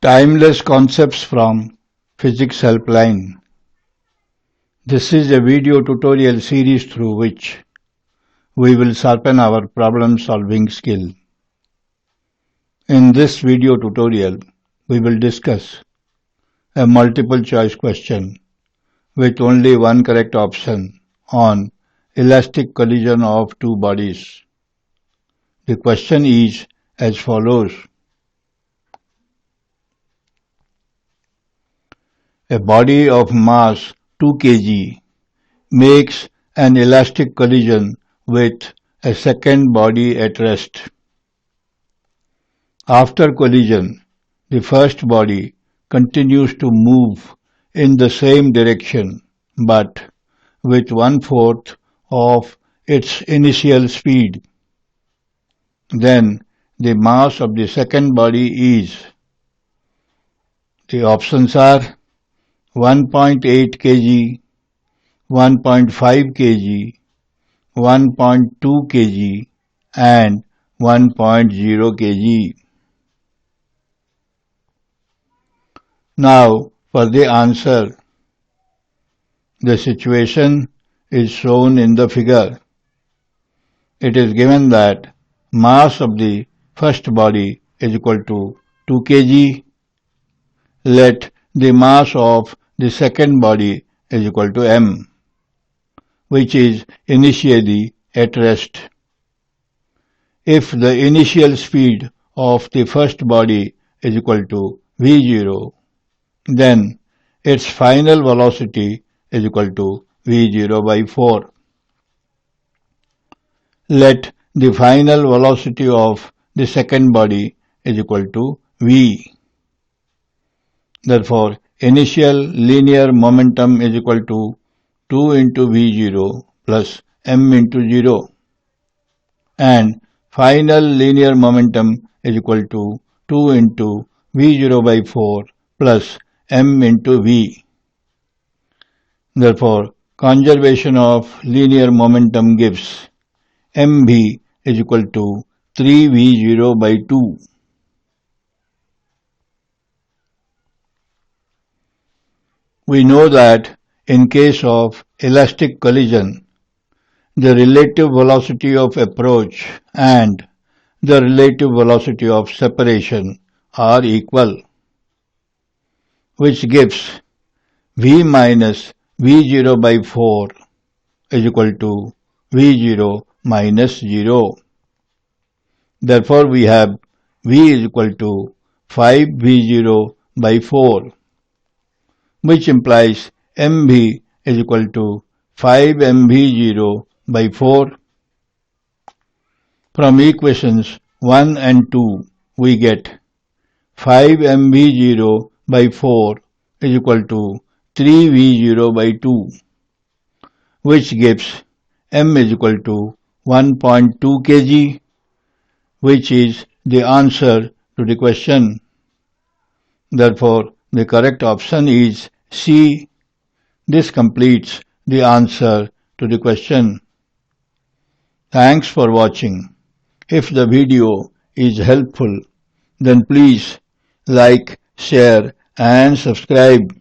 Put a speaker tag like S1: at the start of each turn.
S1: Timeless Concepts from Physics Helpline. This is a video tutorial series through which we will sharpen our problem-solving skill. In this video tutorial, we will discuss a multiple-choice question with only one correct option on elastic collision of two bodies. The question is as follows. A body of mass 2 kg makes an elastic collision with a second body at rest. After collision, the first body continues to move in the same direction but with 1/4 of its initial speed. Then the mass of the second body is. The options are 1.8 kg, 1.5 kg, 1.2 kg and 1.0 kg. Now for the answer. The situation is shown in the figure. It is given that mass of the first body is equal to 2 kg. Let the mass of the second body is equal to m, which is initially at rest. If the initial speed of the first body is equal to v0, then its final velocity is equal to v0 by 4. Let the final velocity of the second body is equal to v. Therefore, initial linear momentum is equal to 2 into v0 plus m into 0 and final linear momentum is equal to 2 into v0 by 4 plus m into v. Therefore, conservation of linear momentum gives mv is equal to 3v0 by 2. We know that in case of elastic collision, the relative velocity of approach and the relative velocity of separation are equal, which gives v minus v0 by 4 is equal to v0 minus 0. Therefore, we have v is equal to 5v0 by 4, which implies mv is equal to 5mv0 by 4. From equations 1 and 2, we get 5mv0 by 4 is equal to 3v0 by 2, which gives m is equal to 1.2 kg, which is the answer to the question. Therefore, the correct option is C. This completes the answer to the question. Thanks for watching. If the video is helpful, then please like, share and subscribe.